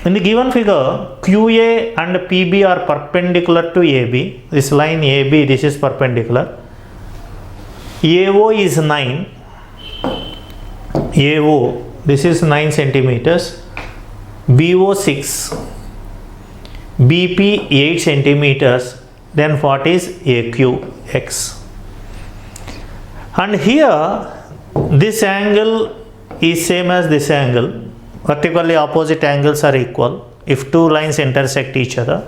In the given figure, QA and PB are perpendicular to AB. This line AB, this is perpendicular. AO is 9. AO, this is 9 centimeters. BO 6. BP 8 centimeters. Then what is AQX? And here, this angle is same as this angle. Vertically opposite angles are equal if two lines intersect each other.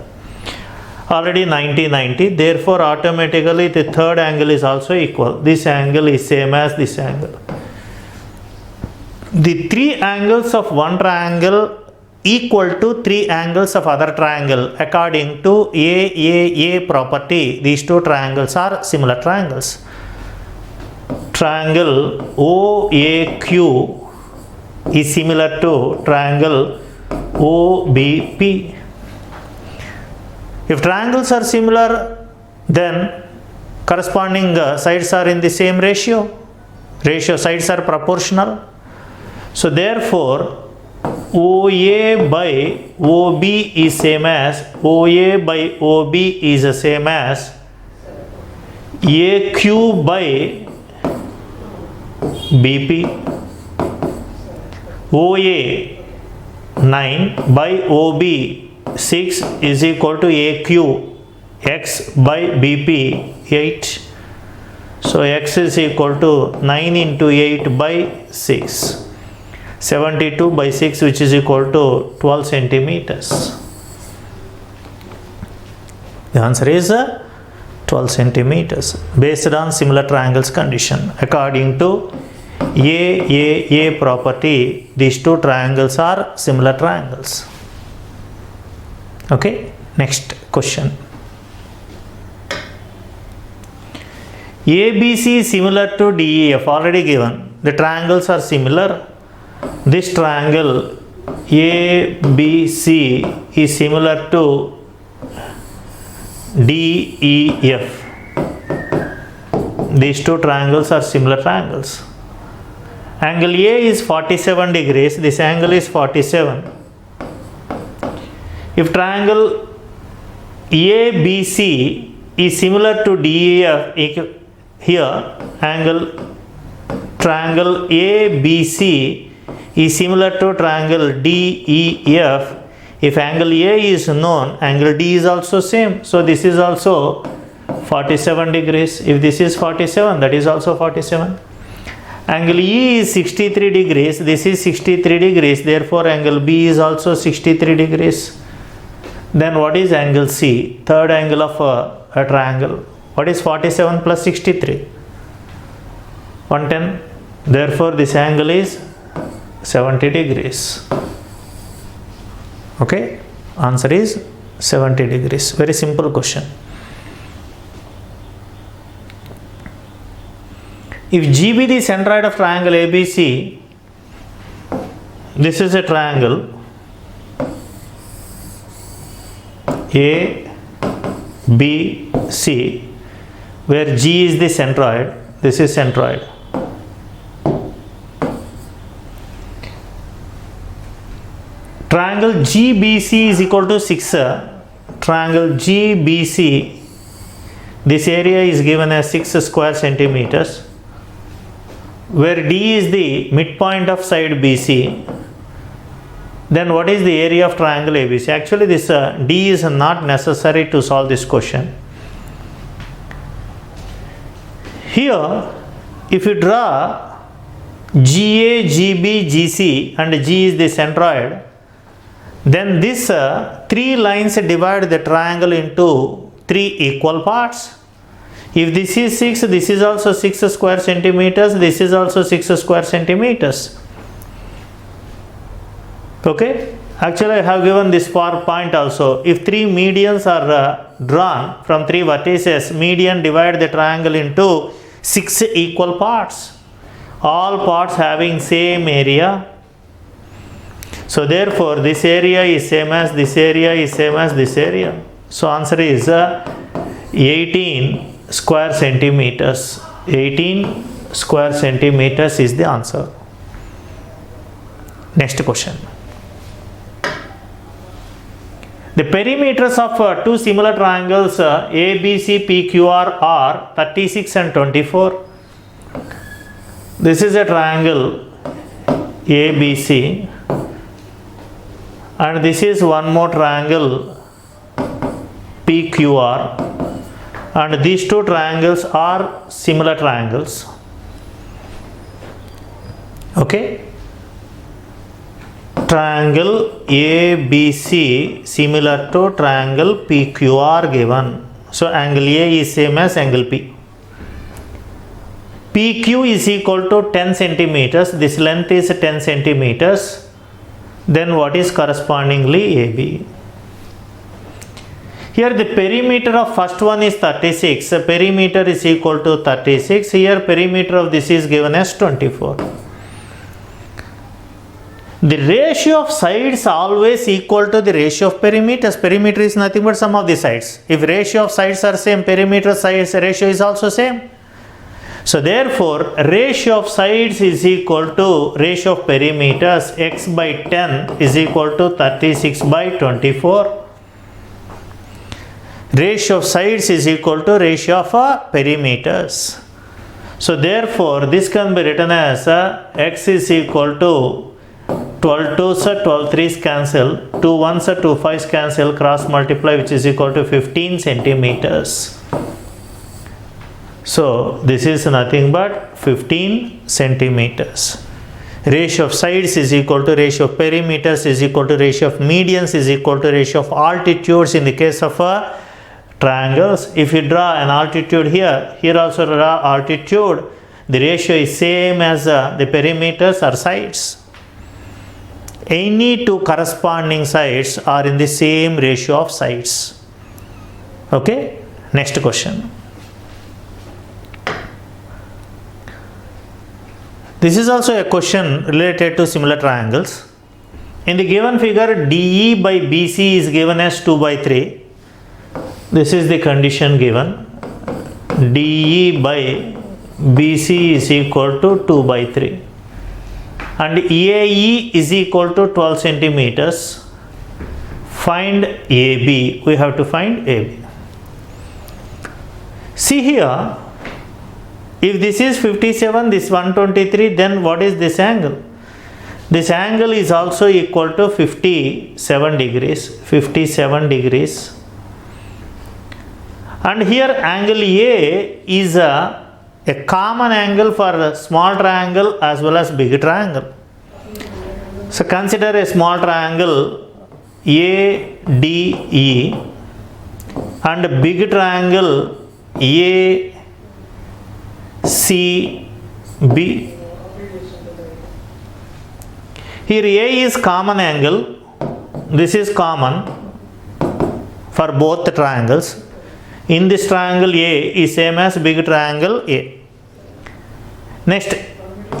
Already 90-90, therefore automatically the third angle is also equal. This angle is same as this angle. The three angles of one triangle equal to three angles of other triangle according to AAA property. These two triangles are similar triangles. Triangle OAQ is similar to triangle OBP. If triangles are similar, then corresponding sides are in the same ratio. Sides are proportional. So therefore, OA by OB is same as OA by OB is the same as AQ by BP. OA 9 by OB 6 is equal to AQ X by BP 8. So X is equal to 9 into 8 by 6. 72 by 6, which is equal to 12 centimeters. The answer is 12 centimeters based on similar triangles condition. According to AAA property, these two triangles are similar triangles. Okay, next question. ABC is similar to DEF, already given. The triangles are similar. This triangle ABC is similar to DEF. These two triangles are similar triangles. Angle A is 47 degrees. This angle is 47. If triangle ABC is similar to DEF, here triangle ABC is similar to triangle DEF. If angle A is known, angle D is also same. So this is also 47 degrees. If this is 47, that is also 47. Angle E is 63 degrees. This is 63 degrees. Therefore, angle B is also 63 degrees. Then what is angle C? Third angle of a triangle. What is 47 plus 63? 110. Therefore, this angle is 70 degrees. Okay, answer is 70 degrees. Very simple question. If GB the centroid of triangle ABC, this is a triangle ABC where G is the centroid, this is centroid. Triangle GBC is equal to 6. Triangle GBC, this area is given as 6 square centimeters, where D is the midpoint of side BC. Then what is the area of triangle ABC? Actually, this D is not necessary to solve this question. Here, if you draw GA, GB, GC and G is the centroid, then this three lines divide the triangle into three equal parts. If this is 6, this is also 6 square centimeters, this is also 6 square centimeters. Okay, actually I have given this point also. If three medians are drawn from three vertices, median divide the triangle into 6 equal parts, all parts having same area. So therefore this area is same as this area is same as this area. So answer is 18 square centimeters. 18 square centimeters is the answer. Next question. The perimeters of two similar triangles ABC, PQR are 36 and 24. This is a triangle ABC and this is one more triangle PQR, and these two triangles are similar triangles. Okay, triangle ABC similar to triangle PQR given. So angle A is same as angle P. PQ is equal to 10 centimeters. This length is 10 centimeters. Then what is correspondingly AB? Here the perimeter of first one is 36. So perimeter is equal to 36. Here perimeter of this is given as 24. The ratio of sides always equal to the ratio of perimeters. Perimeter is nothing but sum of the sides. If ratio of sides are same, perimeter sides ratio is also same. So therefore ratio of sides is equal to ratio of perimeters. X by 10 is equal to 36 by 24. Ratio of sides is equal to ratio of perimeters. So therefore this can be written as x is equal to 12 2s 12 3s cancel, 2 1s 2 5s cancel, cross multiply, which is equal to 15 centimeters. So this is nothing but 15 centimeters. Ratio of sides is equal to ratio of perimeters is equal to ratio of medians is equal to ratio of altitudes in the case of triangles. If you draw an altitude here, here also draw altitude, the ratio is same as the perimeters or sides. Any two corresponding sides are in the same ratio of sides. Okay, next question. This is also a question related to similar triangles. In the given figure, DE by BC is given as 2 by 3. This is the condition given. DE by BC is equal to 2 by 3. And AE is equal to 12 centimeters. Find AB. We have to find AB. See here, if this is 57, this 123, then what is this angle? This angle is also equal to 57 degrees. 57 degrees. And here angle A is a common angle for a small triangle as well as big triangle. So consider a small triangle ADE and a big triangle ACB. Here A is common angle. This is common for both the triangles. In this triangle A is same as big triangle A. Next,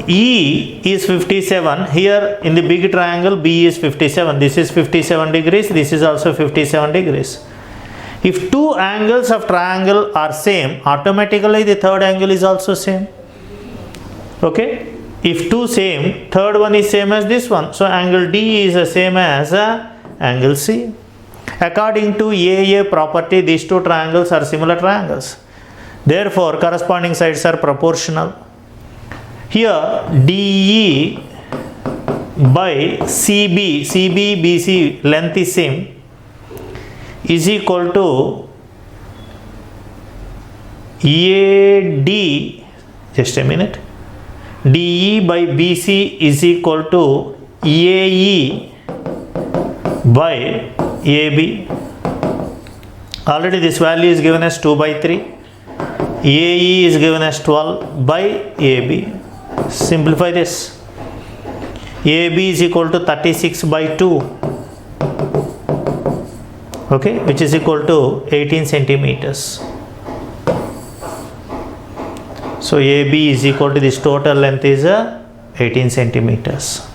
E is 57. Here in the big triangle B is 57. This is 57 degrees. This is also 57 degrees. If two angles of triangle are same, automatically the third angle is also same. Okay. If two same, third one is same as this one. So angle D is the same as angle C. According to AA property, these two triangles are similar triangles. Therefore, corresponding sides are proportional. Here, DE by CB, BC length is same, is equal to AD, just a minute, DE by BC is equal to AE by AB. Already this value is given as 2 by 3. AE is given as 12 by AB. Simplify this. AB is equal to 36 by 2. Okay, which is equal to 18 centimeters. So AB is equal to this total length is 18 centimeters.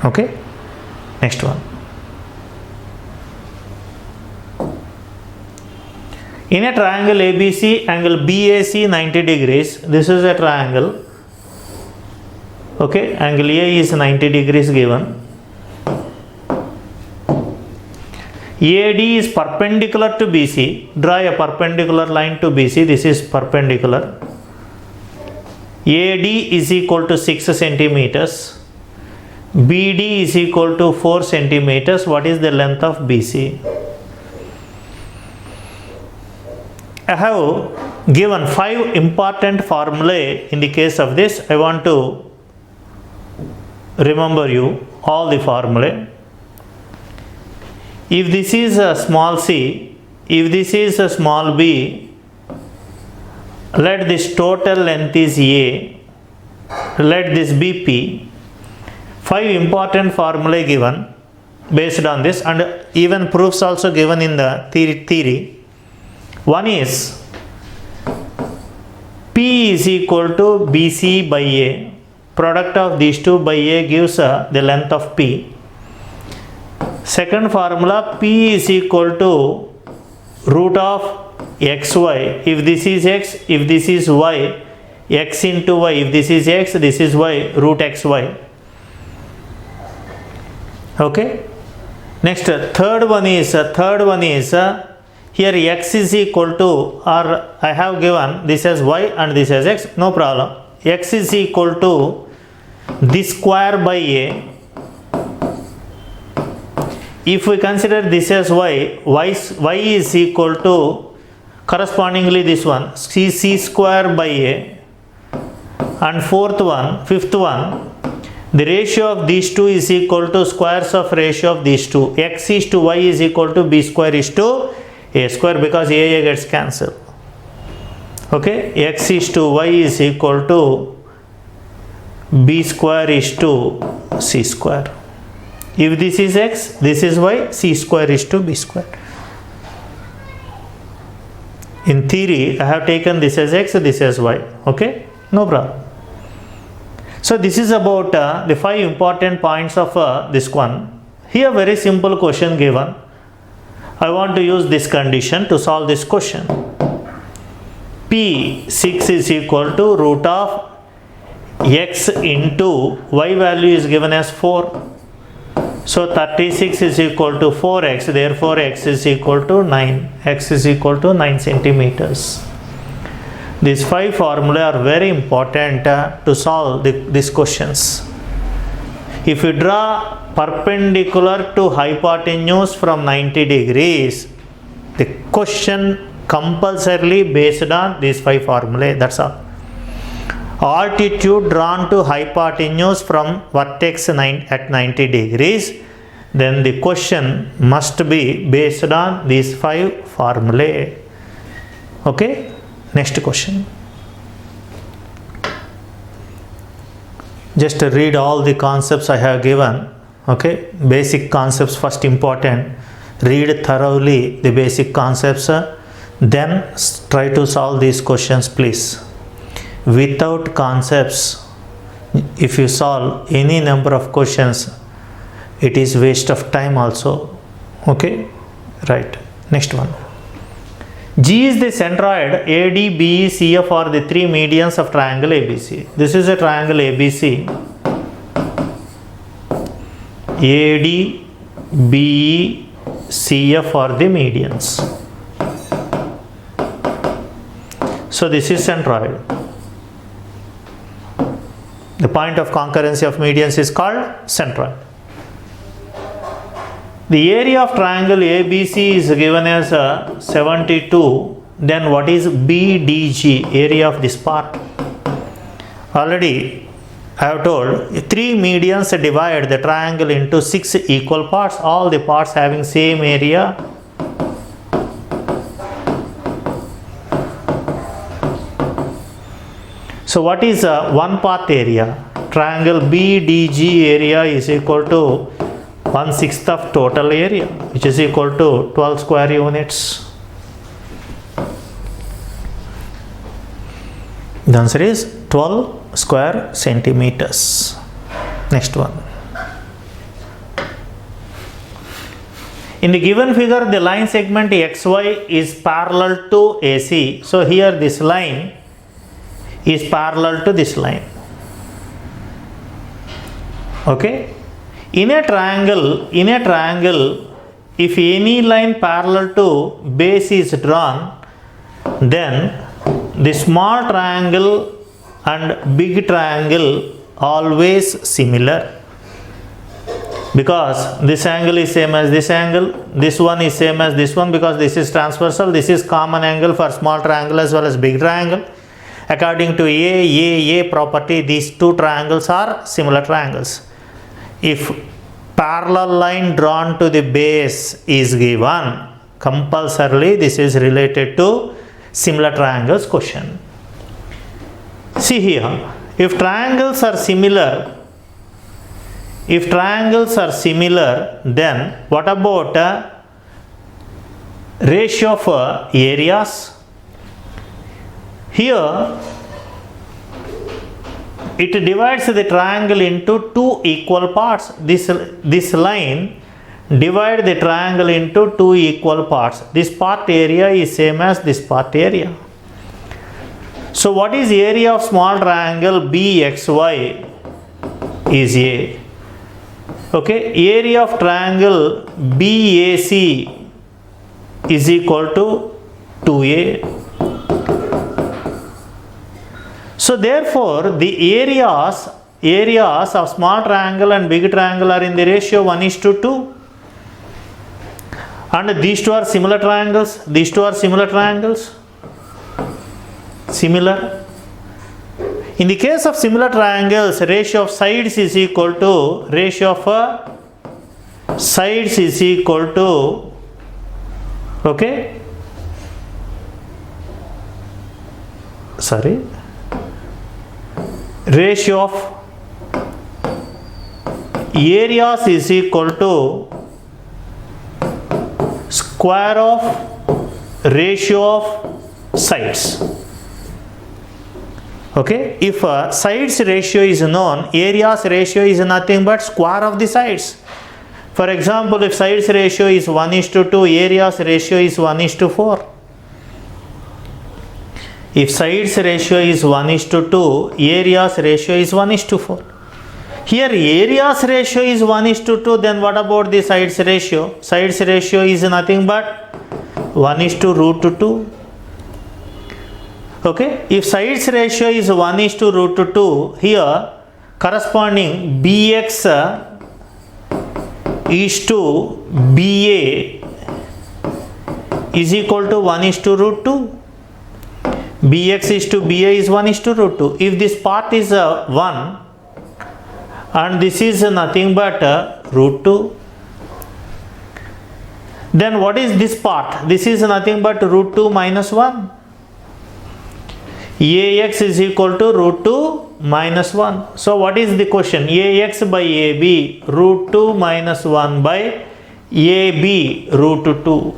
Okay, next one. In a triangle ABC, angle BAC 90 degrees. This is a triangle. Okay, angle A is 90 degrees given. AD is perpendicular to BC. Draw a perpendicular line to BC. This is perpendicular. AD is equal to 6 centimeters. BD is equal to 4 centimeters. What is the length of BC? I have given 5 important formulae in the case of this. I want to remember you all the formulae. If this is a small c, if this is a small b, let this total length is a, let this be p. 5 important formulae given based on this, and even proofs also given in the theory. One is P is equal to BC by A. Product of these two by A gives the length of P. Second formula, P is equal to root of xy. If this is x, if this is y, x into y. If this is x, this is y, root xy. Okay. Next, third one is here x is equal to, or I have given this as y and this as x, no problem. X is equal to this square by a. If we consider this as y is equal to correspondingly this one, c square by a. And fifth one, the ratio of these two is equal to squares of ratio of these two. X is to y is equal to b square is to a square, because a gets cancelled. Okay, x is to y is equal to b square is to c square. If this is x, this is y, c square is to b square. In theory, I have taken this as x, this as y. Okay, no problem. So this is about the 5 important points of this one. Here very simple question given. I want to use this condition to solve this question. P6 is equal to root of x into y value is given as 4. So 36 is equal to 4x, therefore x is equal to 9. X is equal to 9 centimeters. These 5 formulae are very important to solve these questions. If you draw perpendicular to hypotenuse from 90 degrees, the question compulsorily based on these 5 formulae, that's all. Altitude drawn to hypotenuse from vertex at 90 degrees, then the question must be based on these 5 formulae. Okay, next question. Just read all the concepts I have given. Okay, basic concepts first important. Read thoroughly the basic concepts, then try to solve these questions, please. Without concepts, if you solve any number of questions, it is waste of time also. Okay, right. Next one. G is the centroid. AD, BE, CF are the 3 medians of triangle ABC. This is a triangle ABC. AD, BE, CF are the medians. So this is centroid. The point of concurrency of medians is called centroid. The area of triangle ABC is given as 72. Then what is BDG, area of this part? Already I have told 3 medians divide the triangle into 6 equal parts, all the parts having same area. So what is one part area? Triangle BDG area is equal to 1/6 of total area, which is equal to 12 square units. The answer is 12 square centimeters. Next one. In the given figure, the line segment XY is parallel to AC. So here this line is parallel to this line. Okay. In a triangle if any line parallel to base is drawn, then the small triangle and big triangle always similar, because this angle is same as this angle, this one is same as this one, because this is transversal, this is common angle for small triangle as well as big triangle. According to A property, these two triangles are similar triangles. If parallel line drawn to the base is given, compulsorily this is related to similar triangles question. See here, if triangles are similar, then what about ratio of areas? Here it divides the triangle into two equal parts. This line divide the triangle into two equal parts. This part area is same as this part area. So what is area of small triangle BXY is A. Okay, area of triangle BAC is equal to 2A. So therefore the areas of small triangle and big triangle are in the ratio 1:2. And these two are similar triangles. Similar. In the case of similar triangles, ratio of sides is equal to okay, ratio of areas is equal to square of ratio of sides. Okay, if sides ratio is known, areas ratio is nothing but square of the sides. For example, if sides ratio is 1:2, areas ratio is 1:4. If sides ratio is 1:2, areas ratio is 1:4. Here areas ratio is 1:2, then what about the sides ratio? Sides ratio is nothing but 1:2. Okay, if sides ratio is 1:2, here corresponding BX is to BA is equal to 1:2. BX is to BA is 1:2. If this part is 1 and this is nothing but √2, then what is this part? This is nothing but √2 minus 1. AX is equal to √2 minus 1. So what is the question? AX by AB, √2 minus 1 by AB, √2.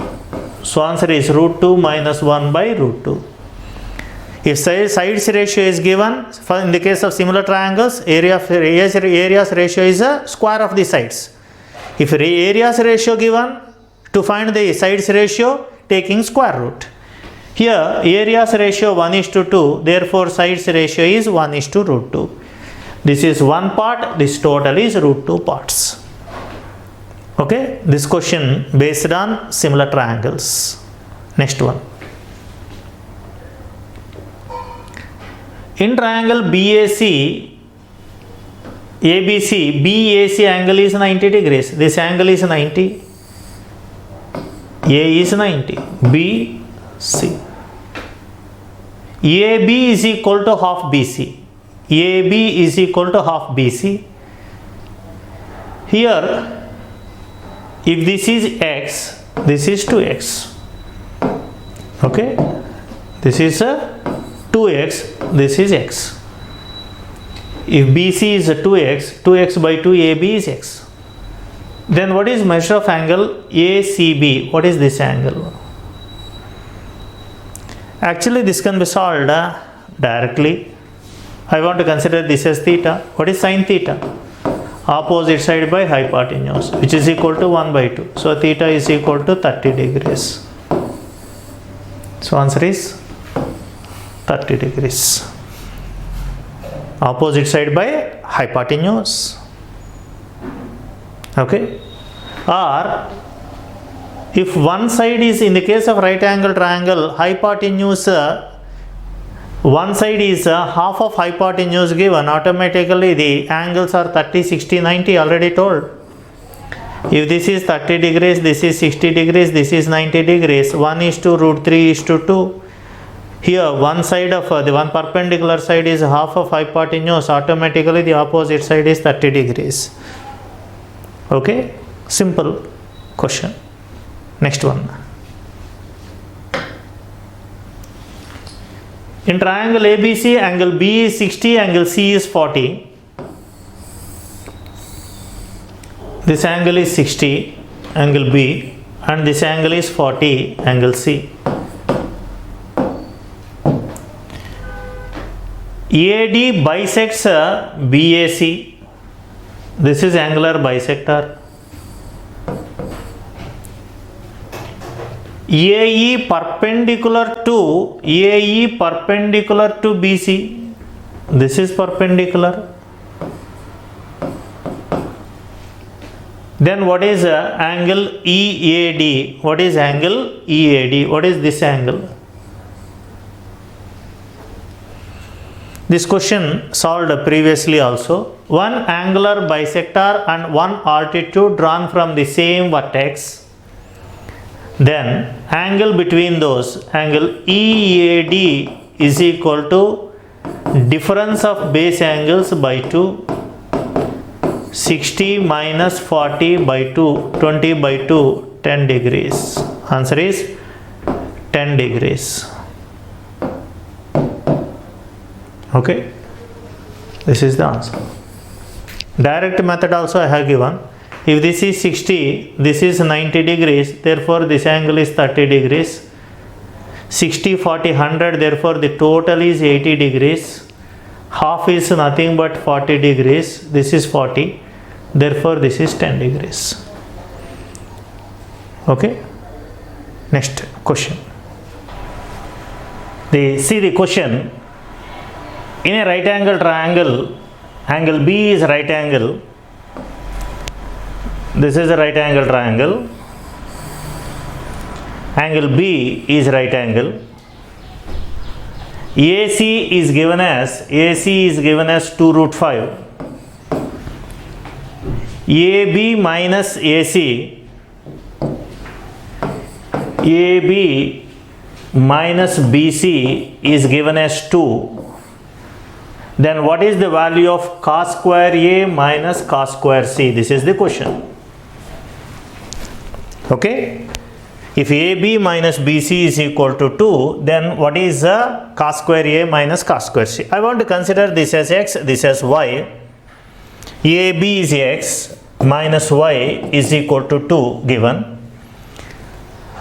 So answer is √2 minus 1 by √2. If sides ratio is given, for in the case of similar triangles, areas ratio is a square of the sides. If areas ratio given, to find the sides ratio, taking square root. Here areas ratio 1:2, therefore sides ratio is 1:2. This is one part, this total is √2 parts. Okay, this question based on similar triangles. Next one. In triangle BAC, ABC, BAC angle is 90 degrees. This angle is 90. A is 90. B, C. AB is equal to half BC. AB is equal to half BC. Here, if this is X, this is 2X. Okay, this is a 2X, this is X. If BC is a 2X, 2X by 2 AB is X. Then what is measure of angle ACB? What is this angle? Actually this can be solved directly. I want to consider this as theta. What is sin theta? Opposite side by hypotenuse, which is equal to 1/2. So theta is equal to 30 degrees. So answer is 30 degrees. Opposite side by hypotenuse. Okay. Or If one side is, in the case of right angle triangle, hypotenuse, one side is half of hypotenuse given, automatically the angles are 30, 60, 90, already told. If this is 30 degrees, this is 60 degrees, this is 90 degrees, 1 is to root 3 is to 2. Here one side of the one perpendicular side is half of hypotenuse, automatically the opposite side is 30 degrees. Okay, simple question. Next one. In triangle ABC, angle B is 60, angle C is 40. This angle is 60, angle B, and this angle is 40, angle C. AD bisects BAC. This is angular bisector. AE perpendicular to BC. This is perpendicular. Then what is angle EAD? What is angle EAD? What is this angle? This question solved previously also. One angular bisector and one altitude drawn from the same vertex. Then angle between those, angle EAD is equal to difference of base angles by 2. 60 minus 40 by 2, 20 by 2, 10 degrees. Answer is 10 degrees. Okay, this is the answer. Direct method also I have given. If this is 60, this is 90 degrees, therefore this angle is 30 degrees. 60, 40, 100, therefore the total is 80 degrees. Half is nothing but 40 degrees. This is 40, therefore this is 10 degrees. Okay, next question. See the question. In a right angle triangle, angle B is right angle. This is a right angle triangle. Angle B is right angle. AC is given as 2 root 5. AB minus AC, AB minus BC is given as 2. Then what is the value of cos square A minus cos square C? This is the question. Okay. If AB minus BC is equal to 2, then what is cos square A minus cos square C? I want to consider this as X, this as Y. AB is X, minus Y is equal to 2 given.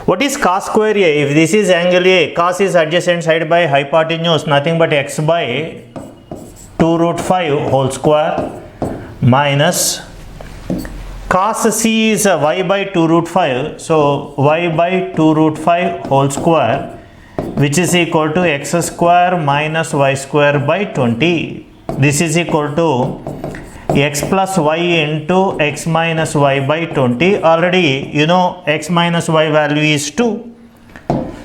What is cos square A? If this is angle A, cos is adjacent side by hypotenuse, nothing but X by 2 root 5 whole square minus cos C is y by 2 root 5. So y by 2 root 5 whole square, which is equal to x square minus y square by 20. This is equal to x plus y into x minus y by 20. Already you know x minus y value is 2.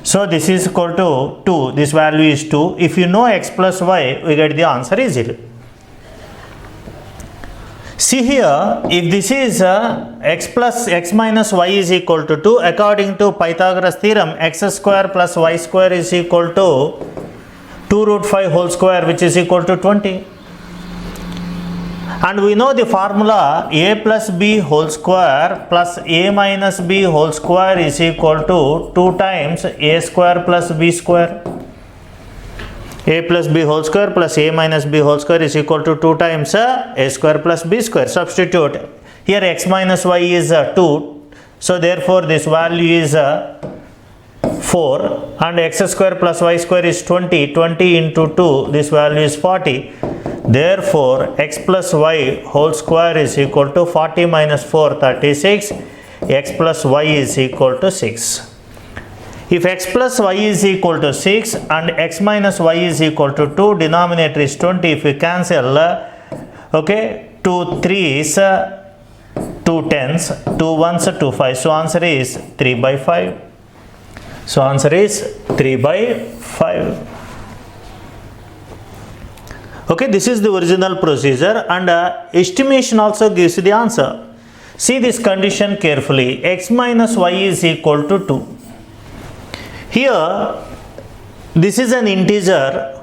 So this is equal to 2. This value is 2. If you know x plus y, we get the answer easily. See here, if this is x minus y is equal to 2, according to Pythagoras theorem, x square plus y square is equal to 2 root 5 whole square, which is equal to 20. And we know the formula a plus b whole square plus a minus b whole square is equal to 2 times a square plus b square. A plus b whole square plus a minus b whole square is equal to 2 times a square plus b square. Substitute. Here x minus y is 2. So therefore this value is 4, and x square plus y square is 20. 20 into 2, this value is 40. Therefore x plus y whole square is equal to 40 minus 4, 36. X plus y is equal to 6. If x plus y is equal to 6 and x minus y is equal to 2, denominator is 20. If we cancel, okay, 2 3s, 2 tens, 2 ones, 2 fives. So answer is 3 by 5. So answer is 3 by 5. Okay, this is the original procedure, and estimation also gives the answer. See this condition carefully. X minus y is equal to 2. Here, this is an integer.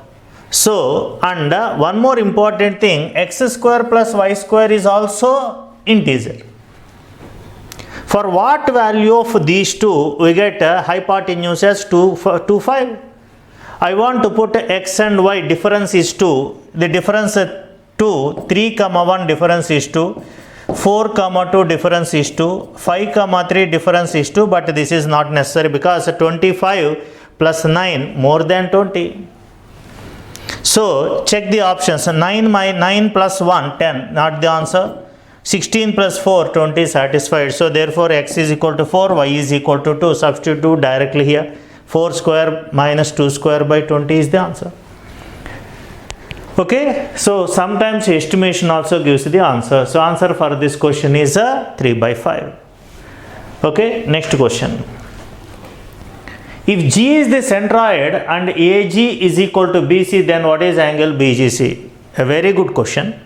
So, and one more important thing, x square plus y square is also integer. For what value of these two we get hypotenuse as 2, 5. I want to put x and y difference is 2. The difference 2, 3 comma 1 difference is 2. 4 comma 2 difference is 2. 5 comma 3 difference is 2. But this is not necessary because 25 plus 9 more than 20. So check the options. 9 plus 1 10, not the answer. 16 plus 4 20, satisfied. So therefore x is equal to 4, y is equal to 2. Substitute directly here. 4 square minus 2 square by 20 is the answer. Okay, so sometimes estimation also gives the answer. So answer for this question is 3 by 5. Okay, next question. If G is the centroid and AG is equal to BC, then what is angle BGC? A very good question.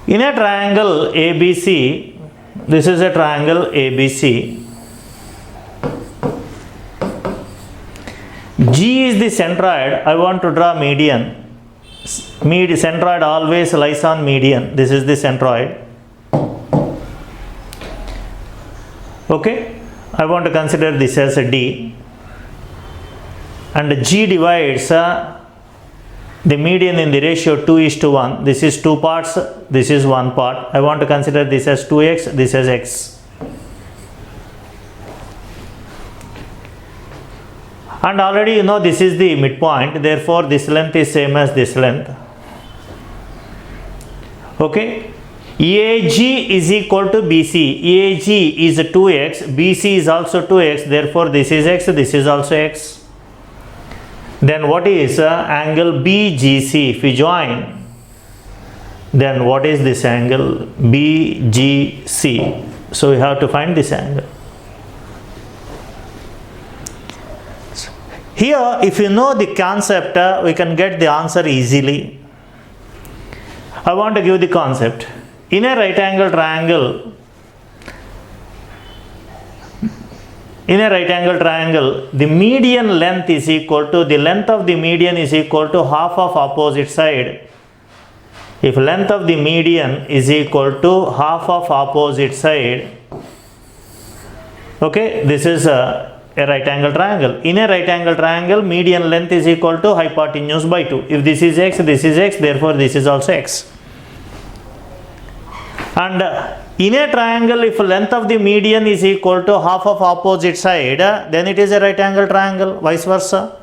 In a triangle ABC, this is a triangle ABC. G is the centroid. I want to draw median. Centroid always lies on median. This is the centroid. Okay. I want to consider this as a D. And G divides the median in the ratio 2:1. This is 2 parts. This is 1 part. I want to consider this as 2x. This as x. And already you know this is the midpoint, therefore this length is same as this length. Okay. AG is equal to BC. AG is 2x, BC is also 2x, therefore this is x, this is also x. Then what is angle BGC? If we join, then what is this angle BGC? So we have to find this angle. Here, if you know the concept, we can get the answer easily. I want to give the concept. In a right angle triangle, the median length is equal to, the length of the median is equal to half of opposite side. If length of the median is equal to half of opposite side, okay, this is a right angle triangle. In a right angle triangle, median length is equal to hypotenuse by 2. If this is x, therefore this is also x. And in a triangle, if length of the median is equal to half of opposite side, then it is a right angle triangle, vice versa.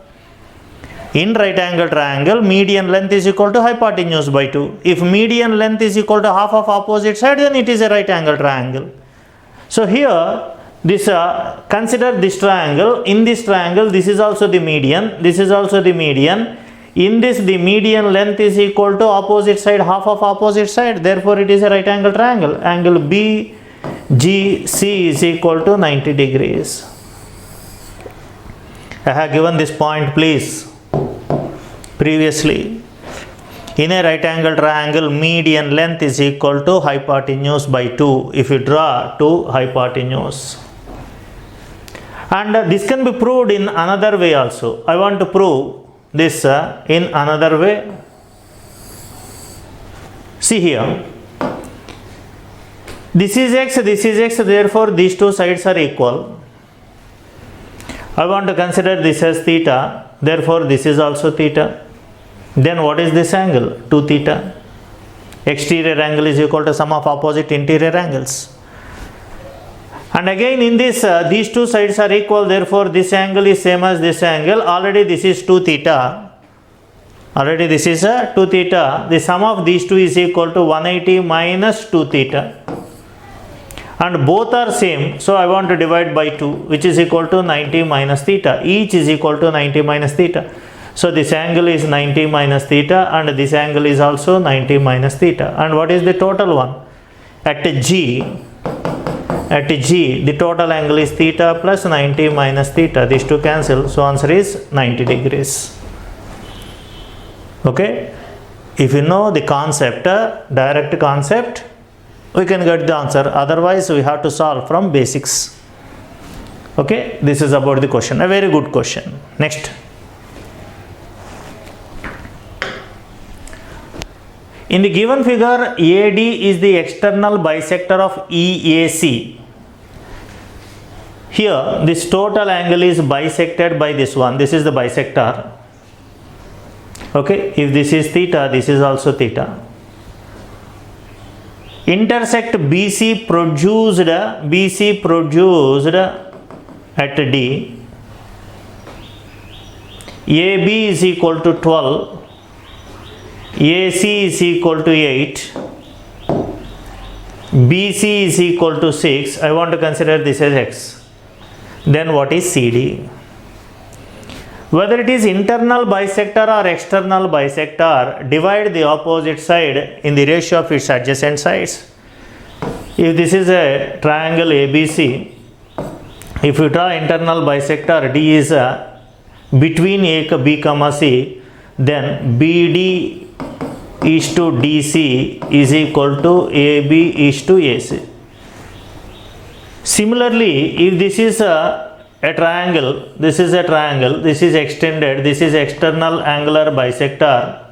In right angle triangle, median length is equal to hypotenuse by 2. If median length is equal to half of opposite side, then it is a right angle triangle. So here, this consider this triangle. In this triangle, this is also the median, this is also the median. In this, the median length is equal to opposite side, half of opposite side, therefore it is a right angle triangle. Angle BGC is equal to 90 degrees. I have given this point, please, previously. In a right angle triangle, median length is equal to hypotenuse by 2 if you draw 2 hypotenuse. And this can be proved in another way also. I want to prove this in another way. See here. This is x, therefore these two sides are equal. I want to consider this as theta, therefore this is also theta. Then what is this angle? 2 theta. Exterior angle is equal to sum of opposite interior angles. And again in this, these two sides are equal, therefore this angle is same as this angle. Already this is 2 theta. The sum of these two is equal to 180 minus 2 theta. And both are same, so I want to divide by 2, which is equal to 90 minus theta. Each is equal to 90 minus theta. So this angle is 90 minus theta and this angle is also 90 minus theta. And what is the total one? at G, the total angle is theta plus 90 minus theta. These two cancel, so answer is 90 degrees. Okay, if you know the concept, direct concept, we can get the answer. Otherwise, we have to solve from basics. Okay, this is about the question, a very good question. Next. In the given figure, AD is the external bisector of EAC. Here, this total angle is bisected by this one. This is the bisector. Okay, if this is theta, this is also theta. Intersect BC produced at D. AB is equal to 12. AC is equal to 8. BC is equal to 6. I want to consider this as X. Then what is CD? Whether it is internal bisector or external bisector, divide the opposite side in the ratio of its adjacent sides. If this is a triangle ABC, if you draw internal bisector, D is between A, B, C, then BD is to DC is equal to AB is to AC. Similarly, if this is a triangle, this is a triangle, this is extended, this is external angular bisector.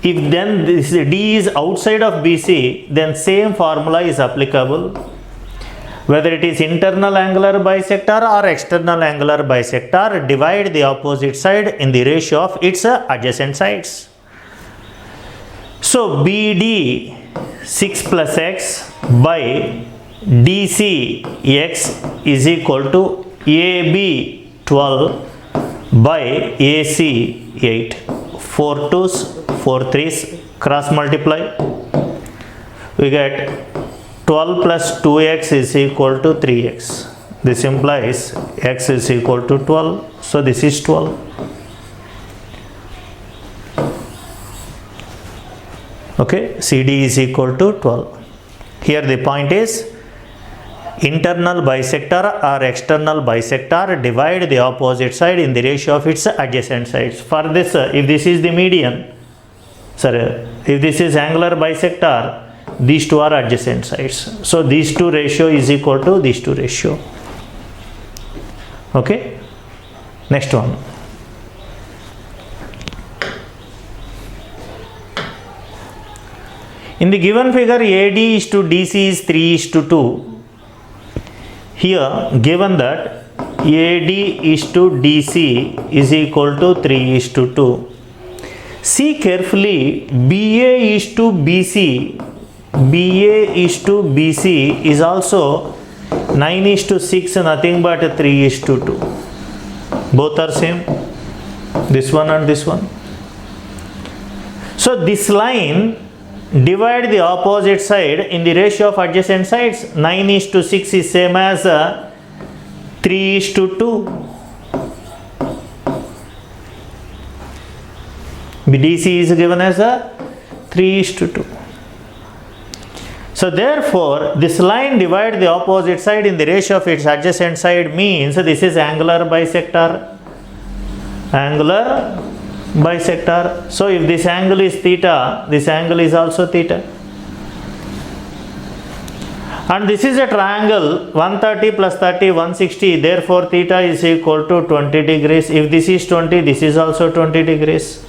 If then this D is outside of BC, then same formula is applicable. Whether it is internal angular bisector or external angular bisector, divide the opposite side in the ratio of its adjacent sides. So BD 6 plus X by DC X is equal to AB 12 by AC 8. 4 2s, 4 3s, cross multiply. We get 12 plus 2x is equal to 3x. This implies x is equal to 12. So this is 12. Okay, CD is equal to 12. Here the point is internal bisector or external bisector, divide the opposite side in the ratio of its adjacent sides. For this, if this is the median, if this is angular bisector, these two are adjacent sides. So these two ratio is equal to these two ratio. Okay, next one. In the given figure, AD is to DC is 3 is to 2. Here given that AD is to DC is equal to 3 is to 2. See carefully, BA is to BC. BA is to BC is also 9 is to 6, nothing but 3 is to 2. Both are same, this one and this one. So this line, divide the opposite side in the ratio of adjacent sides. 9 is to 6 is same as 3 is to 2. BDC is given as 3 is to 2. So therefore, this line divide the opposite side in the ratio of its adjacent side means this is angular bisector. Angular bisector. So if this angle is theta, this angle is also theta. And this is a triangle 130 plus 30, 160. Therefore, theta is equal to 20 degrees. If this is 20, this is also 20 degrees.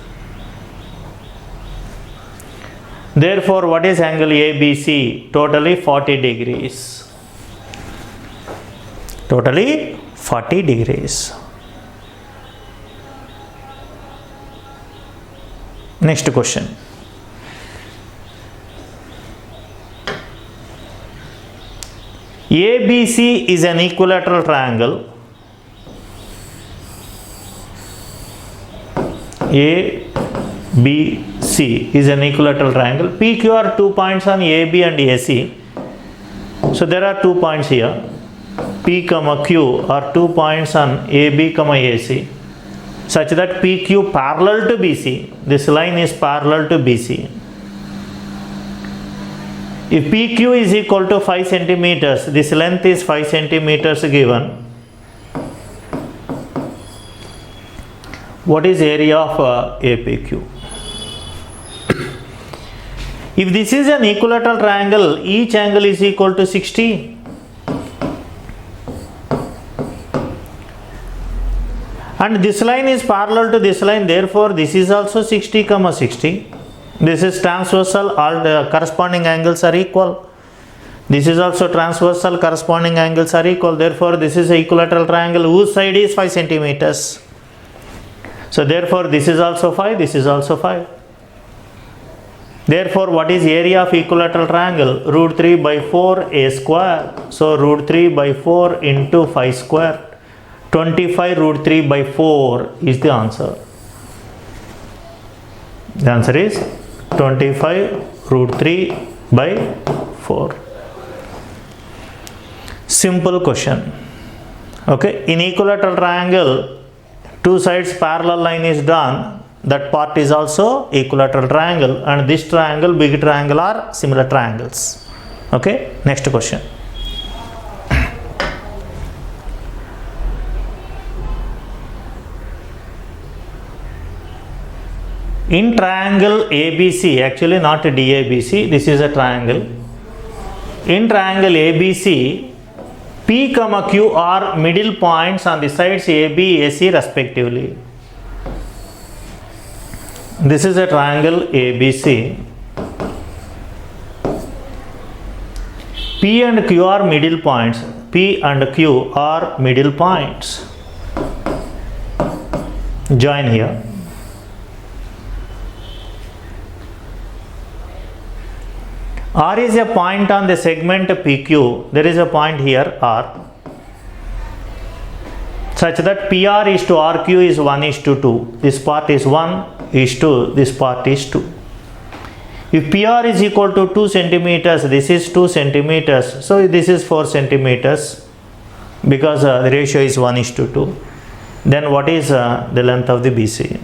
Therefore, what is angle ABC? Totally 40 degrees. Totally 40 degrees. Next question. ABC is an equilateral triangle. ABC is an equilateral triangle. PQ are 2 points on AB and AC. So there are 2 points here. P, Q are 2 points on AB, AC. Such that PQ parallel to BC. This line is parallel to BC. If PQ is equal to 5 centimeters, this length is 5 centimeters given. What is area of APQ? If this is an equilateral triangle, each angle is equal to 60. And this line is parallel to this line, therefore this is also 60, 60. This is transversal, all the corresponding angles are equal. This is also transversal, corresponding angles are equal, therefore this is an equilateral triangle whose side is 5 centimeters. So therefore this is also 5, this is also 5. Therefore what is area of equilateral triangle? Root 3 by 4 a square. So root 3 by 4 into 5 square. 25 root 3 by 4 is the answer. The answer is 25 root 3 by 4. Simple question. Okay, in equilateral triangle, two sides parallel line is done. That part is also equilateral triangle, and this triangle, big triangle, are similar triangles. Okay, next question. In triangle ABC, actually not DABC, this is a triangle. In triangle ABC, P, Q are middle points on the sides AB, AC respectively. This is a triangle ABC. P and Q are middle points. P and Q are middle points. Join here. R is a point on the segment PQ. There is a point here R, such that PR is to RQ is 1 is to 2. This part is 1 is to, this part is 2. If PR is equal to 2 centimeters, this is 2 centimeters. So this is 4 centimeters because the ratio is 1 is to 2. Then what is the length of the BC?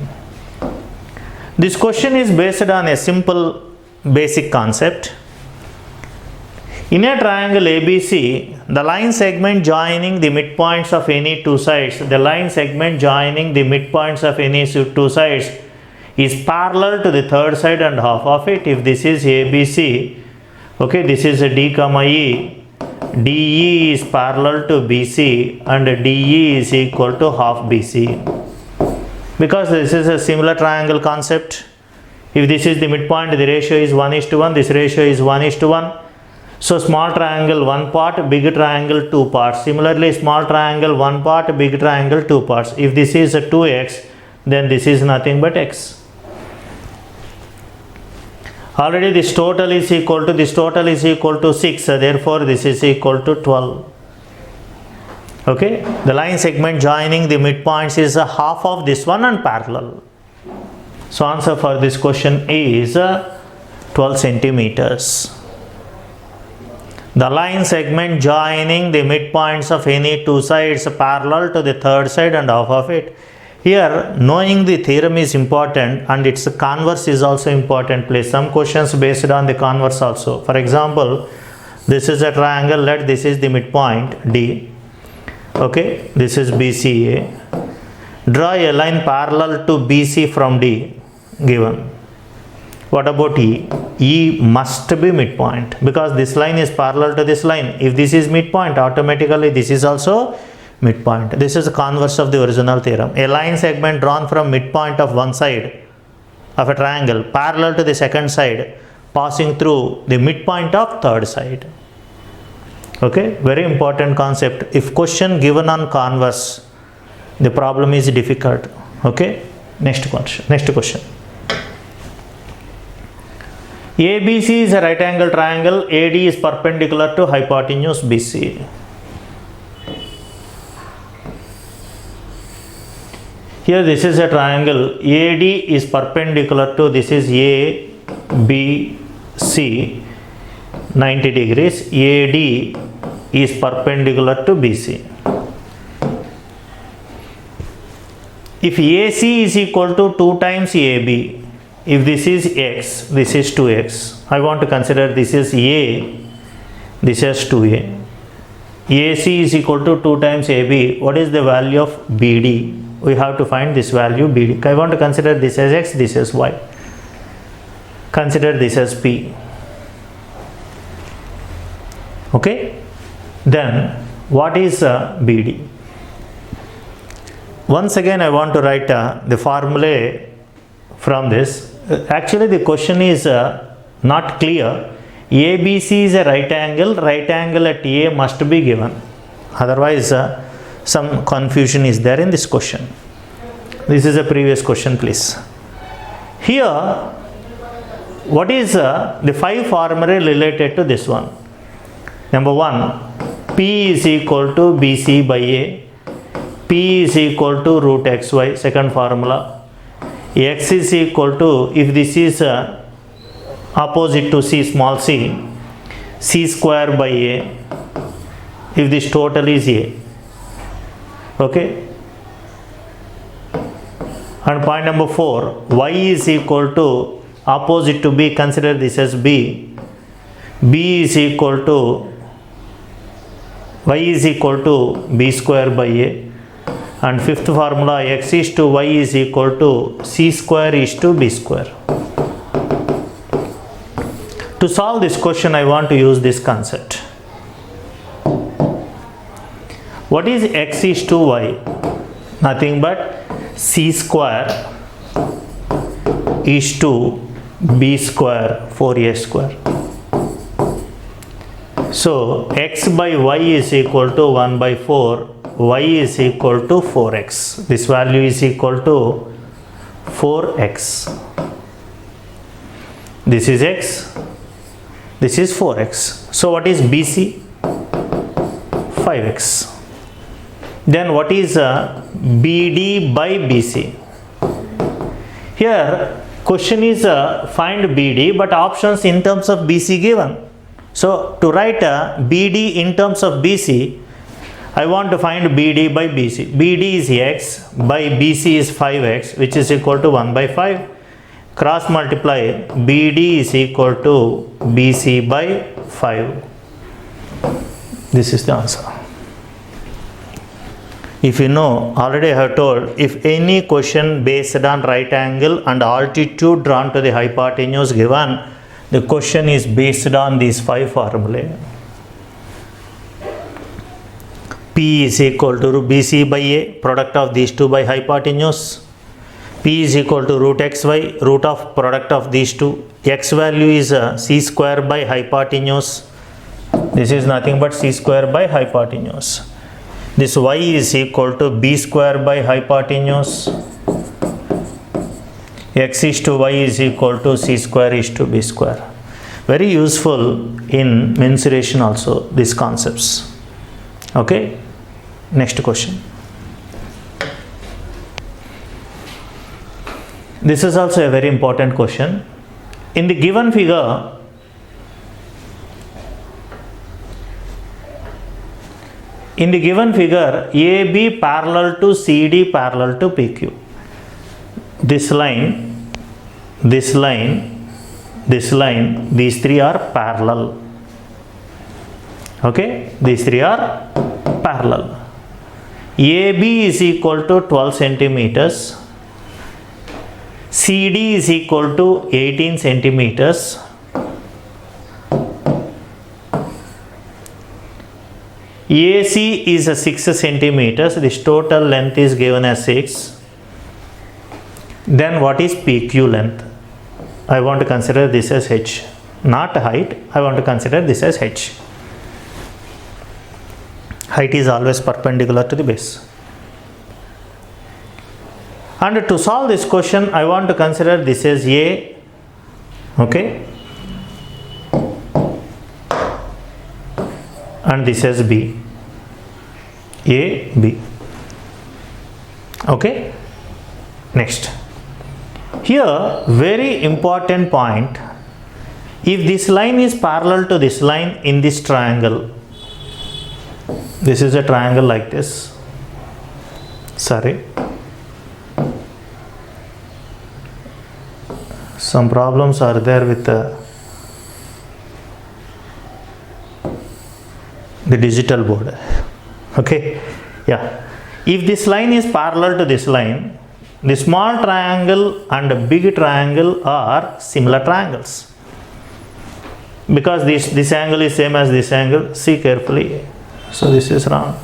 This question is based on a simple basic concept. In a triangle ABC, the line segment joining the midpoints of any two sides, the line segment joining the midpoints of any two sides is parallel to the third side and half of it. If this is ABC, okay, this is a D, E, DE is parallel to BC and DE is equal to half BC. Because this is a similar triangle concept. If this is the midpoint, the ratio is 1 is to 1, this ratio is 1 is to 1. So small triangle 1 part, big triangle 2 parts. Similarly, small triangle 1 part, big triangle 2 parts. If this is a 2x, then this is nothing but x. Already this total is equal to 6. Therefore, this is equal to 12. Okay, the line segment joining the midpoints is a half of this one and parallel. So answer for this question is 12 centimeters. The line segment joining the midpoints of any two sides parallel to the third side and half of it. Here, knowing the theorem is important and its converse is also important. Place some questions based on the converse also. For example, this is a triangle. Let this is the midpoint D. Okay, this is BCA. Draw a line parallel to BC from D given. What about E? E must be midpoint because this line is parallel to this line. If this is midpoint, automatically this is also midpoint. This is the converse of the original theorem. A line segment drawn from midpoint of one side of a triangle parallel to the second side passing through the midpoint of third side. Okay, very important concept. If question given on converse, the problem is difficult. Okay, next question. ABC is a right angle triangle. AD is perpendicular to hypotenuse BC. Here this is a triangle. AD is perpendicular to, this is ABC, 90 degrees. AD is perpendicular to BC. If AC is equal to 2 times AB, if this is x, this is 2x. I want to consider this is a, this is 2a. AC is equal to 2 times AB. What is the value of BD? We have to find this value BD. I want to consider this as x, this as y. Consider this as P. Okay? Then what is BD? Once again I want to write the formula from this. Actually the question is not clear. ABC is a right angle at A must be given. Otherwise some confusion is there in this question. This is a previous question, please. Here, what is the 5 formulae related to this one? Number 1, P is equal to BC by A. P is equal to root xy, second formula. X is equal to, if this is opposite to C, small c, C square by A, if this total is A. Okay? And point number 4, Y is equal to, opposite to B, consider this as B. B is equal to, Y is equal to B square by A. And fifth formula, X is to Y is equal to C square is to B square. To solve this question, I want to use this concept. What is X is to Y? Nothing but C square is to B square 4A square. So X by Y is equal to 1 by 4. Y is equal to 4x. This value is equal to 4x. This is x. This is 4x. So what is BC? 5x. Then what is BD by BC? Here question is find BD, but options in terms of BC given. So to write BD in terms of BC, I want to find BD by BC. BD is x, by BC is 5x, which is equal to 1 by 5. Cross multiply, BD is equal to BC by 5. This is the answer. If you know, already I have told, if any question based on right angle and altitude drawn to the hypotenuse given, the question is based on these 5 formulae. P is equal to BC by A, product of these two by hypotenuse. P is equal to root xy, root of product of these two. X value is C square by hypotenuse. This is nothing but C square by hypotenuse. This Y is equal to B square by hypotenuse. X is to Y is equal to C square is to B square. Very useful in mensuration also, these concepts. Okay, next question. This is also a very important question. In the given figure, AB parallel to CD parallel to PQ. This line, these three are parallel. Okay, these three are parallel. AB is equal to 12 centimeters. CD is equal to 18 centimeters. AC is a 6 centimeters. This total length is given as 6. Then what is PQ length? I want to consider this as h. Not height. I want to consider this as h. Height is always perpendicular to the base. And to solve this question, I want to consider this as A. Okay. And this as B. A, B. Okay. Next. Here, very important point. If this line is parallel to this line in this triangle, this is a triangle like this. Sorry. some problems are there with the digital board. Okay, yeah, if this line is parallel to this line, the small triangle and the big triangle are similar triangles, because this angle is same as this angle. See carefully. So this is wrong.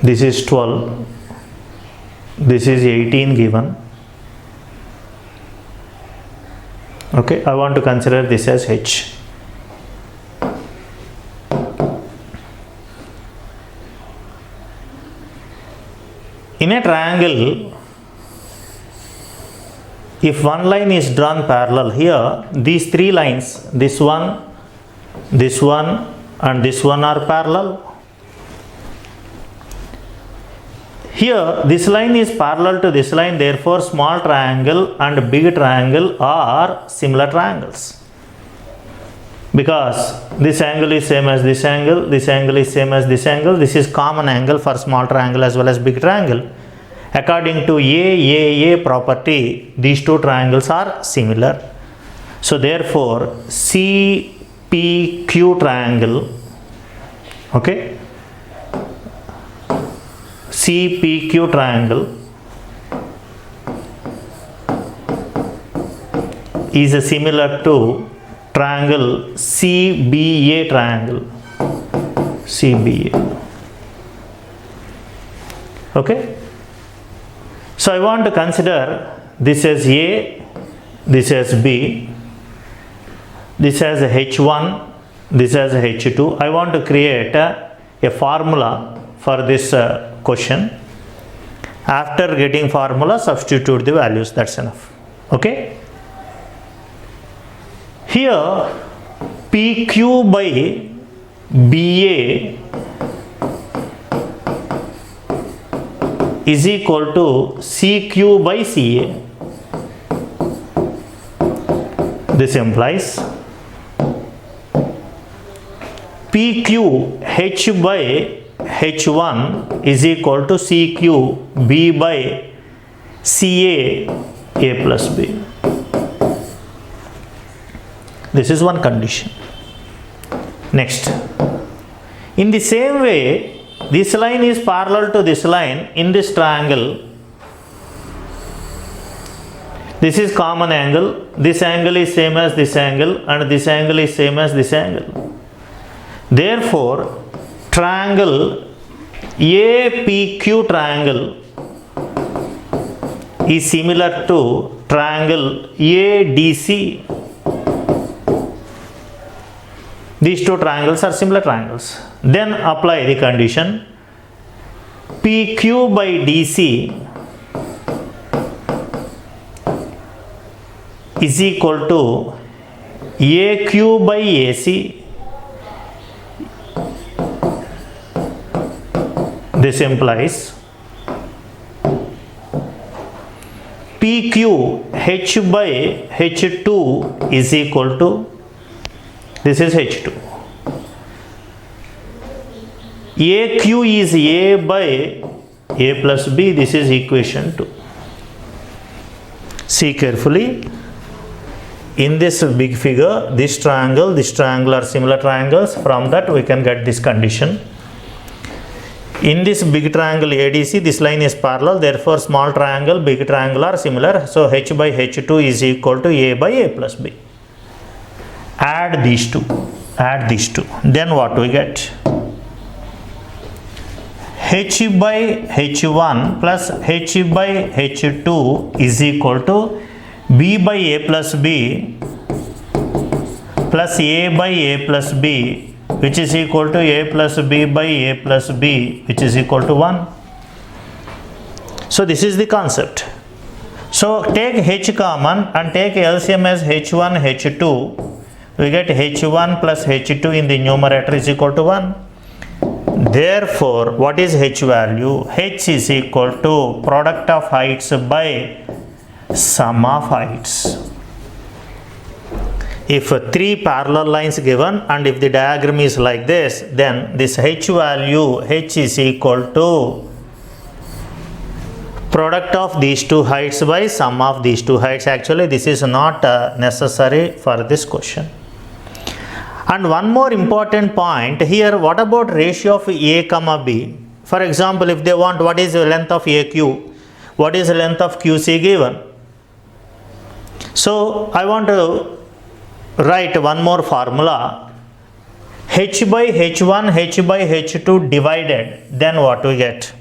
This is 12, this is 18 given. Okay, I want to consider this as H. In a triangle, if one line is drawn parallel, here these three lines, this one and this one are parallel. Here this line is parallel to this line, therefore small triangle and big triangle are similar triangles, because this angle is same as this angle, this angle is same as this angle. This is common angle for small triangle as well as big triangle. According to AAA property, these two triangles are similar. So therefore CPQ triangle, okay, CPQ triangle is similar to triangle CBA triangle. CBA. Okay. So I want to consider this as A, this as B, this as H1, this as H2. I want to create a formula for this question. After getting formula, substitute the values. That's enough. Okay. Here PQ by BA is equal to CQ by CA. This implies PQ H by H1 is equal to CQ B by CA A plus B. This is one condition. Next, in the same way, this line is parallel to this line in this triangle. This is common angle. This angle is same as this angle, and this angle is same as this angle. Therefore, triangle APQ triangle is similar to triangle ADC. These two triangles are similar triangles. Then apply the condition PQ by DC is equal to AQ by AC. This implies PQ H by H2 is equal to, this is H2. AQ is A by A plus B. This is equation 2. See carefully. In this big figure, this triangle are similar triangles. From that we can get this condition. In this big triangle ADC, this line is parallel, therefore small triangle, big triangle are similar. So H by H2 is equal to A by A plus B. Add these two. Then what we get? H by H1 plus H by H2 is equal to B by A plus B plus A by A plus B, which is equal to A plus B by A plus B, which is equal to 1. So this is the concept. So take H common and take LCM as H1, H2. We get H1 plus H2 in the numerator is equal to 1. Therefore, what is h value? H is equal to product of heights by sum of heights. If three parallel lines given and if the diagram is like this, then this h value, h is equal to product of these two heights by sum of these two heights. Actually, this is not necessary for this question. And one more important point here, what about ratio of a comma b? For example, if they want what is the length of aq, what is the length of qc given. So I want to write one more formula, h by h1, h by h2 divided, then what we get?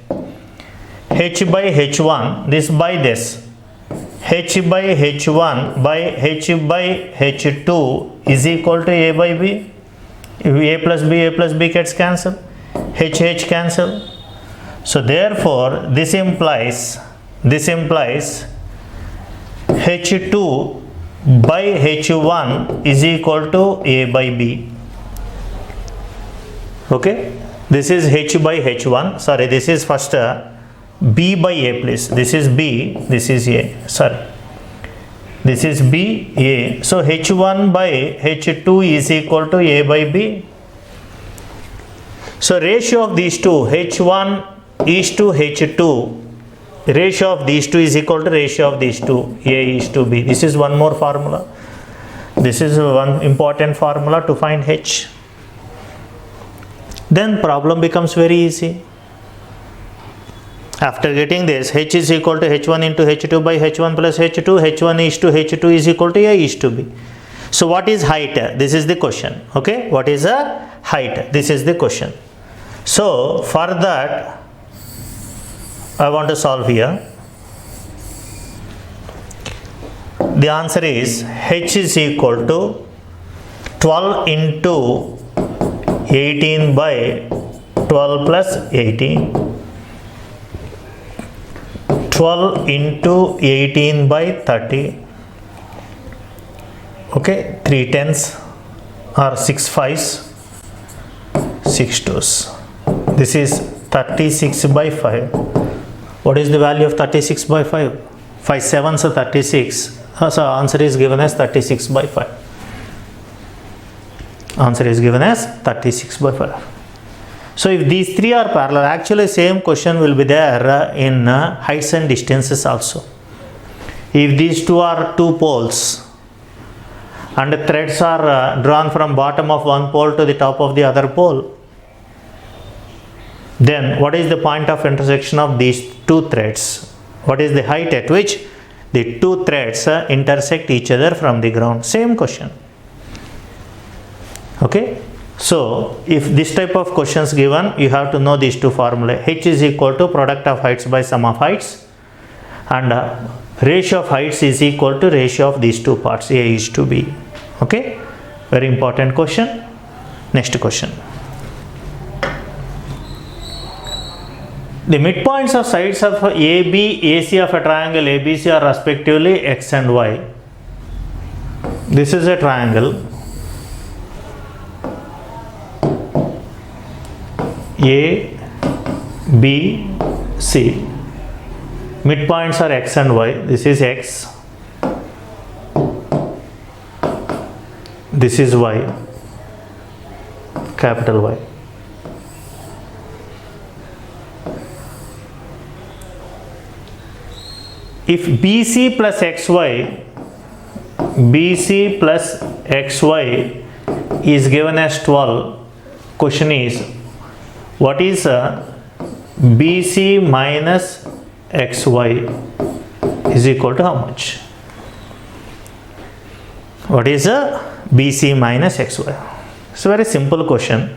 H by h1, this by this, h by h1 by h by h2 is equal to a by b. If a plus b gets cancelled, h cancel. So therefore this implies h2 by h1 is equal to a by b. Okay, this is h by h1, sorry, this is first b by a, please. This is b, this is a, sorry, this is b, a. So h1 by h2 is equal to a by b. So ratio of these two, h1 is to h2, ratio of these two is equal to ratio of these two, a is to b. This is one more formula. This is one important formula to find h. Then problem becomes very easy. After getting this, h is equal to h1 into h2 by h1 plus h2, h1 is to h2 is equal to a is to b. So what is height? This is the question. Okay, what is a height? This is the question. So for that I want to solve here. The answer is h is equal to 12 into 18 by 12 plus 18. 12 into 18 by 30. Okay, 3 tens or 6 5s, 6 2s. This is 36 by 5. What is the value of 36 by 5? 5 7s are 36. So answer is given as 36 by 5. Answer is given as 36 by 5. So if these three are parallel, actually same question will be there in heights and distances also. If these two are two poles and the threads are drawn from bottom of one pole to the top of the other pole, then what is the point of intersection of these two threads? What is the height at which the two threads intersect each other from the ground? Same question. Okay. So if this type of questions given, you have to know these two formulae. H is equal to product of heights by sum of heights, and ratio of heights is equal to ratio of these two parts, a is to b. Okay, very important question. Next question. The midpoints of sides of AB, AC of a triangle ABC are respectively x and y. This is a triangle A, B, C. Midpoints are x and y. This is x. This is y. Capital Y. If BC plus XY is given as 12, question is, what is BC minus XY is equal to how much? What is BC minus XY? It's a very simple question.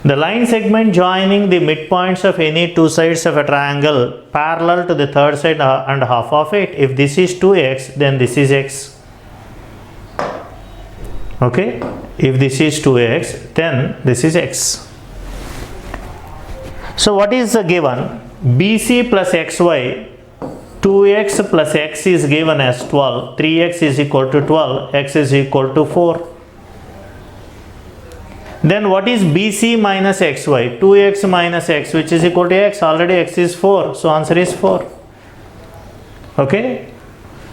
The line segment joining the midpoints of any two sides of a triangle parallel to the third side and half of it. If this is 2x, then this is x. Okay, if this is 2x, then this is x. So what is given? BC plus XY, 2x plus x is given as 12, 3x is equal to 12, x is equal to 4. Then what is BC minus XY? 2x minus x, which is equal to x. Already x is 4, so answer is 4. Okay.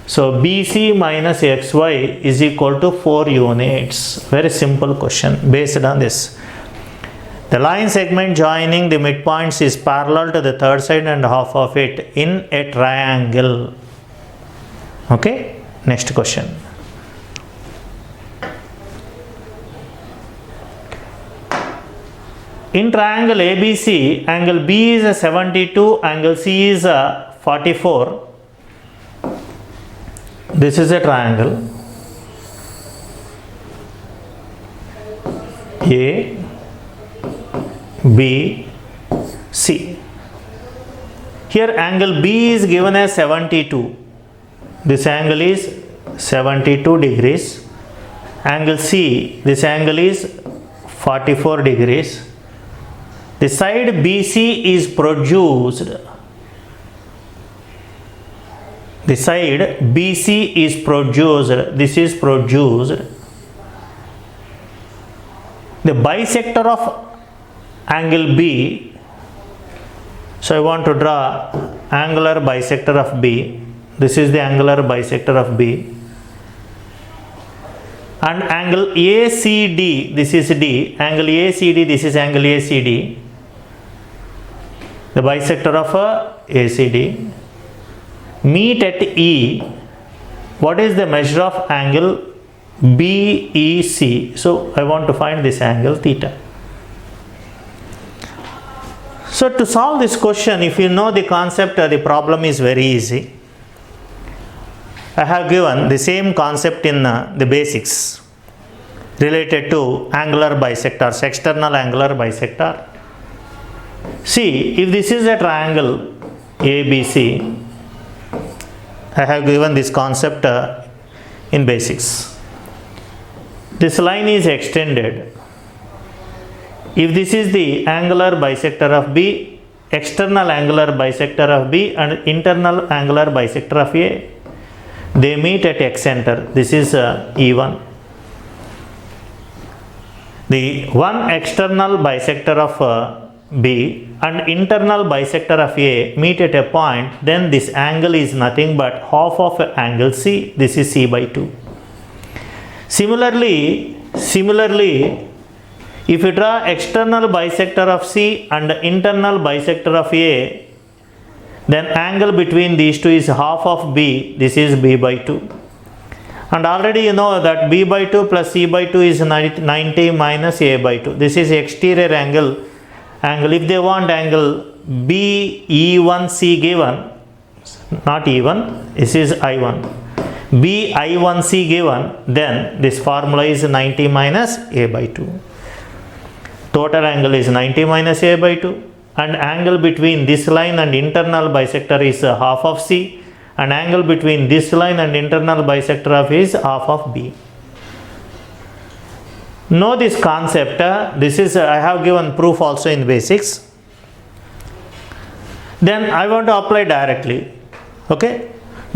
So BC minus XY is equal to 4 units. Very simple question based on this. The line segment joining the midpoints is parallel to the third side and half of it in a triangle. Okay. Next question. In triangle ABC, angle B is a 72, angle C is a 44. This is a triangle A, B, C. Here angle B is given as 72. This angle is 72 degrees. Angle C, this angle is 44 degrees. The side BC is produced. The side BC is produced. This is produced. The bisector of angle B. So I want to draw angular bisector of B. This is the angular bisector of B. And angle ACD, this is D. Angle ACD, this is angle ACD. The bisector of ACD. Meet at E. What is the measure of angle BEC? So I want to find this angle theta. So to solve this question, if you know the concept, the problem is very easy. I have given the same concept in the basics related to angular bisectors, external angular bisector. See, if this is a triangle ABC, I have given this concept in basics. This line is extended. If this is the angular bisector of B, external angular bisector of B and internal angular bisector of A, they meet at X center. This is E1. The one external bisector of B and internal bisector of A meet at a point, then this angle is nothing but half of angle C. This is C by 2. Similarly, if you draw external bisector of C and internal bisector of A, then angle between these two is half of B. This is B by 2. And already you know that B by 2 plus C by 2 is 90 minus A by 2. This is exterior angle. If they want angle BE1C given, not E1, this is I1. BI1C given, then this formula is 90 minus A by 2. Total angle is 90 minus A by 2. And angle between this line and internal bisector is half of C. And angle between this line and internal bisector of A is half of B. Know this concept. This is I have given proof also in basics. Then I want to apply directly. Okay.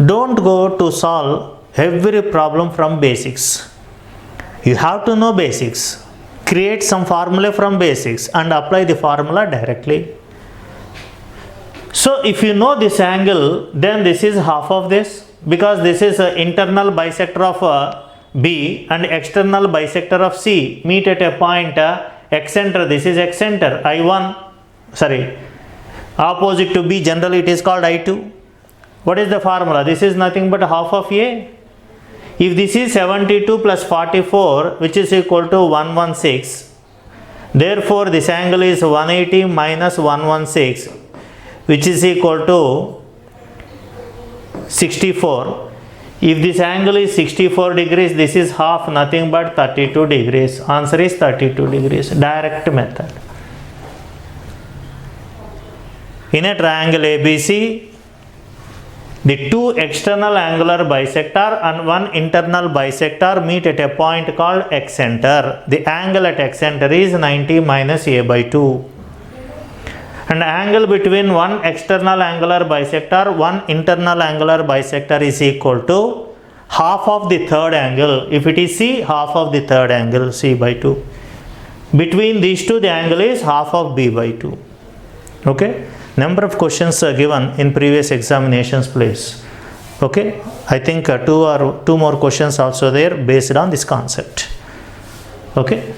Don't go to solve every problem from basics. You have to know basics. Create some formula from basics and apply the formula directly. So if you know this angle, then this is half of this, because this is internal bisector of B and external bisector of C meet at a point X center. This is X center. Opposite to B, generally it is called I2. What is the formula? This is nothing but half of A. If this is 72 plus 44, which is equal to 116, therefore this angle is 180 minus 116, which is equal to 64. If this angle is 64 degrees, this is half, nothing but 32 degrees. Answer is 32 degrees. Direct method. In a triangle ABC, the two external angular bisector and one internal bisector meet at a point called X center. The angle at X center is 90 minus A by 2. And angle between one external angular bisector, one internal angular bisector is equal to half of the third angle. If it is C, half of the third angle, C by 2. Between these two, the angle is half of b by 2. Okay. Number of questions are given in previous examinations, please. Okay. I think two more questions also there based on this concept. Okay.